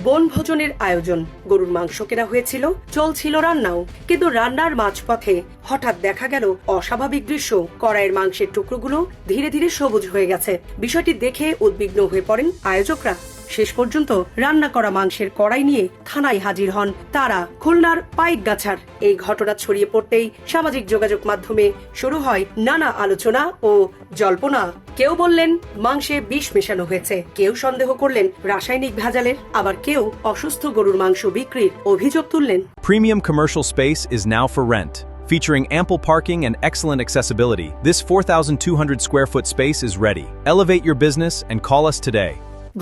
বনভোজনের আয়োজন। গরুর মাংস কেনা হয়েছিল, চলছিল রান্নাও, কিন্তু রান্নার মাঝপথে হঠাৎ দেখা গেল অস্বাভাবিক দৃশ্য। কড়াইয়ের মাংসের টুকরোগুলো ধীরে ধীরে সবুজ হয়ে গেছে। বিষয়টি দেখে উদ্বিগ্ন হয়ে পড়েন আয়োজকরা। শেষ পর্যন্ত রান্না করা মাংসের কড়াই নিয়ে থানায় হাজির হন তারা। খুলনার পাইকগাছার এই ঘটনা ছড়িয়ে পড়তেই সামাজিক যোগাযোগ মাধ্যমে শুরু হয় নানা আলোচনা ও জল্পনা। কেউ বললেন মাংসে বিষ মেশানো হয়েছে, কেউ সন্দেহ করলেন রাসায়নিক ভেজালের, আবার কেউ অসুস্থ গরুর মাংস বিক্রির অভিযোগ তুললেন। Premium commercial space is now for rent. Featuring ample parking and excellent accessibility, this 4,200 square foot space is ready. Elevate your business and call us today.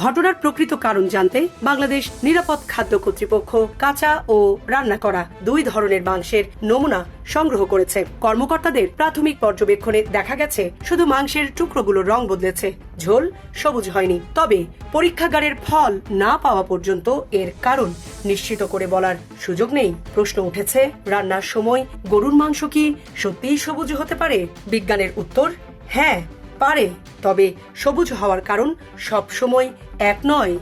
ঘটনার প্রকৃত কারণ জানতে বাংলাদেশ নিরাপদ খাদ্য কর্তৃপক্ষ কাঁচা ও রান্না করা দুই ধরনের মাংসের নমুনা সংগ্রহ করেছে। কর্মকর্তাদের প্রাথমিক পর্যবেক্ষণে দেখা গেছে শুধু মাংসের টুকরোগুলোর রং বদলেছে, ঝোল সবুজ হয়নি। তবে পরীক্ষাগারের ফল না পাওয়া পর্যন্ত এর কারণ নিশ্চিত করে বলার সুযোগ নেই। প্রশ্ন উঠেছে, রান্নার সময় গরুর মাংস কি সত্যিই সবুজ হতে পারে? বিজ্ঞানের উত্তর হ্যাঁ পারে, তবে সবুজ হওয়ার কারণ সব সময় এক নয়।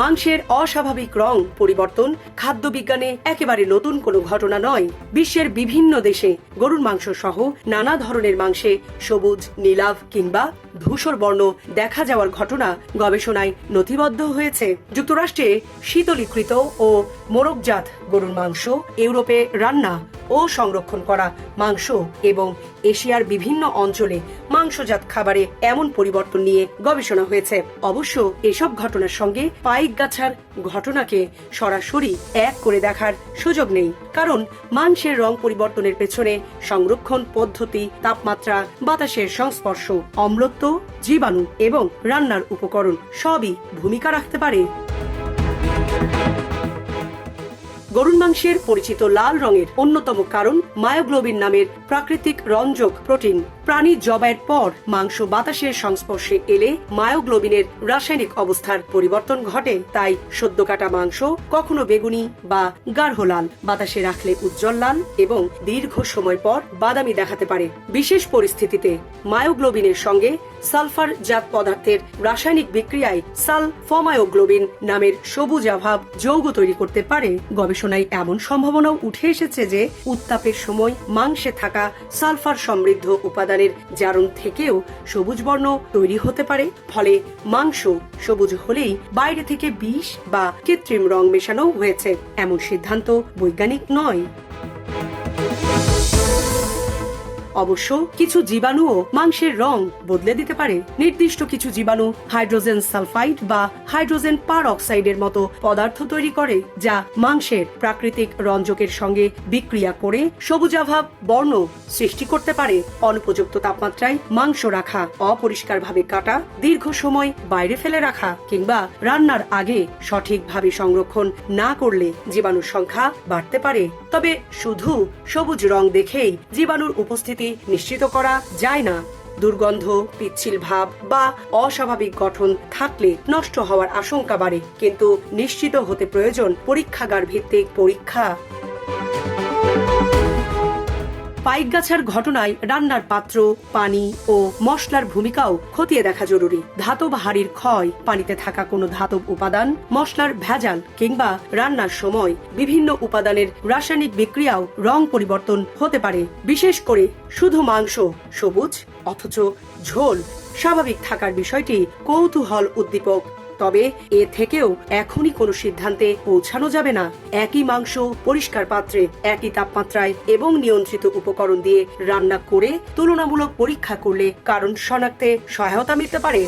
মাংসের অস্বাভাবিক রং পরিবর্তন খাদ্য বিজ্ঞানে একেবারে নতুন কোনো ঘটনা নয়। বিশ্বের বিভিন্ন দেশে গরুর মাংস সহ নানা ধরনের মাংসে সবুজ, নীলাভ কিংবা ধূসর বর্ণ দেখা যাওয়ার ঘটনা গবেষণায় নথিবদ্ধ হয়েছে। যুক্তরাষ্ট্রে শীতলীকৃত ও মোরগজাত গরুর মাংস, ইউরোপে রান্না ও সংরক্ষণ করা মাংস এবং এশিয়ার বিভিন্ন অঞ্চলে মাংসজাত খাবারে এমন পরিবর্তন নিয়ে গবেষণা হয়েছে। অবশ্য এসব ঘটনার সঙ্গে পাইকগাছার ঘটনাকে সরাসরি এক করে দেখার সুযোগ নেই, কারণ মাংসের রং পরিবর্তনের পেছনে সংরক্ষণ পদ্ধতি, তাপমাত্রা, বাতাসের সংস্পর্শ, অম্লত্ব, জীবাণু এবং রান্নার উপকরণ সবই ভূমিকা রাখতে পারে। গরুর মাংসের পরিচিত লাল রঙের অন্যতম কারণ মায়োগ্লোবিন নামের প্রাকৃতিক রঞ্জক প্রোটিন। প্রাণী জবাইয়ের পর মাংস বাতাসের সংস্পর্শে এলে মায়োগ্লোবিনের রাসায়নিক অবস্থার পরিবর্তন ঘটে। তাই সদ্য কাটা মাংস কখনো বেগুনি বা গাঢ় লাল, বাতাসে রাখলে উজ্জ্বল লাল এবং দীর্ঘ সময় পর বাদামি দেখাতে পারে। বিশেষ পরিস্থিতিতে মায়োগ্লোবিনের সঙ্গে সালফার জাত পদার্থের রাসায়নিক বিক্রিয়ায় সালফোমায়োগ্লোবিন নামের সবুজাভাব যৌগ তৈরি করতে পারে। গবেষণায় এমন সম্ভাবনাও উঠে এসেছে যে উত্তাপের সময় মাংসে থাকা সালফার সমৃদ্ধ উপাদানের জারণ থেকেও সবুজ বর্ণ তৈরি হতে পারে। ফলে মাংস সবুজ হলেই বাইরে থেকে বিষ বা কৃত্রিম রং মেশানো হয়েছে এমন সিদ্ধান্ত বৈজ্ঞানিক নয়। অবশ্য কিছু জীবাণুও মাংসের রং বদলে দিতে পারে। নির্দিষ্ট কিছু জীবাণু হাইড্রোজেন সালফাইড বা হাইড্রোজেন পার অক্সাইডের মতো পদার্থ তৈরি করে, যা মাংসের প্রাকৃতিক রঞ্জকের সঙ্গে বিক্রিয়া করে সবুজাভাব বর্ণ সৃষ্টি করতে পারে। অনুপযুক্ত তাপমাত্রায় মাংস রাখা, অপরিষ্কারভাবে কাটা, দীর্ঘ সময় বাইরে ফেলে রাখা কিংবা রান্নার আগে সঠিকভাবে সংরক্ষণ না করলে জীবাণুর সংখ্যা বাড়তে পারে। তবে শুধু সবুজ রং দেখেই জীবাণুর উপস্থিতি নিশ্চিত করা যায় না। দুর্গন্ধ, পিচ্ছিল ভাব বা অস্বাভাবিক গঠন থাকলে নষ্ট হওয়ার আশঙ্কা বাড়ে, কিন্তু নিশ্চিত হতে প্রয়োজন পরীক্ষাগার ভিত্তিক পরীক্ষা। পাইকগাছার ঘটনায় রান্নার পাত্র, পানি ও মশলার ভূমিকাও খতিয়ে দেখা জরুরি। ধাতব হাড়ির ক্ষয়, পানিতে থাকা কোনো ধাতব উপাদান, মশলার ভেজাল কিংবা রান্নার সময় বিভিন্ন উপাদানের রাসায়নিক বিক্রিয়াও রং পরিবর্তন হতে পারে। বিশেষ করে শুধু মাংস সবুজ অথচ ঝোল স্বাভাবিক থাকার বিষয়টি কৌতূহল উদ্দীপক। তবে এ থেকেও এখনই কোনো সিদ্ধান্তে পৌঁছানো যাবে না। একই মাংস পরিষ্কার পাত্রে, একই তাপমাত্রায় এবং নিয়ন্ত্রিত উপকরণ দিয়ে রান্না করে তুলনামূলক পরীক্ষা করলে কারণ শনাক্তে সহায়তা মিলতে পারে।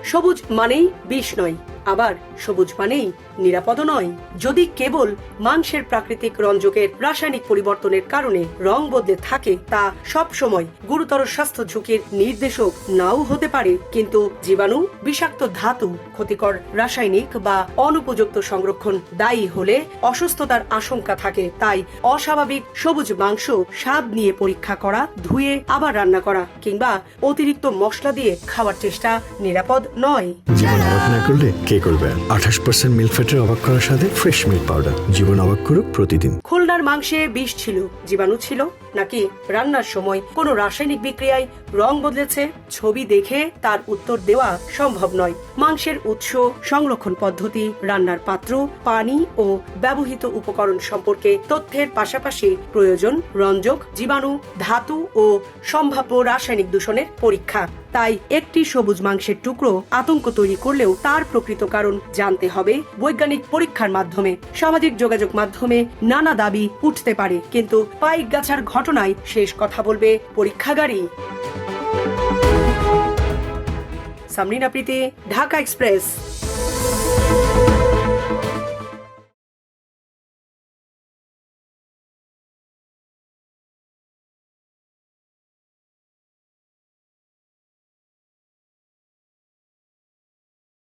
সবুজ মানেই বিষ নয়, আবার সবুজ মানেই নিরাপদ নয়। যদি কেবল মাংসের প্রাকৃতিক রঞ্জকের রাসায়নিক পরিবর্তনের কারণে রং বদলে থাকে, তা সব সময় গুরুতর স্বাস্থ্য ঝুঁকির নির্দেশক নাও হতে পারে। কিন্তু জীবাণু, বিষাক্ত ধাতু, ক্ষতিকর রাসায়নিক বা অনুপযুক্ত সংরক্ষণ দায়ী হলে অসুস্থতার আশঙ্কা থাকে। তাই অস্বাভাবিক সবুজ মাংস স্বাদ নিয়ে পরীক্ষা করা, ধুয়ে আবার রান্না করা কিংবা অতিরিক্ত মশলা দিয়ে খাওয়ার চেষ্টা নিরাপদ নয়। জীবন অবাক না করলে কে করবে? 28% মিল্ক ফ্যাটের অবাক করার সাথে ফ্রেশ মিল্ক পাউডার। জীবন অবাক করুক প্রতিদিন। খুলনার মাংসে বিষ ছিল, জীবাণু ছিল, নাকি রান্নার সময় কোনো রাসায়নিক বিক্রিয়ায় রং বদলেছে? ছবি দেখে তার উত্তর দেওয়া সম্ভব নয়। মাংসের উৎস, সংরক্ষণ পদ্ধতি, রান্নার পাত্র, পানি ও ব্যবহৃত উপকরণ সম্পর্কে তথ্যের পাশাপাশি প্রয়োজন রঞ্জক, জীবাণু, ধাতু ও সম্ভাব্য রাসায়নিক দূষণের পরীক্ষা। তাই একটি সবুজ মাংসের টুকরো আতঙ্ক তৈরি করলেও তার প্রকৃত কারণ জানতে হবে বৈজ্ঞানিক পরীক্ষার মাধ্যমে। সামাজিক যোগাযোগ মাধ্যমে নানা দাবি উঠতে পারে, কিন্তু পাইকগাছার ঘটনায় শেষ কথা বলবে পরীক্ষাগারই। সামরিনা প্রীতি, ঢাকা এক্সপ্রেস।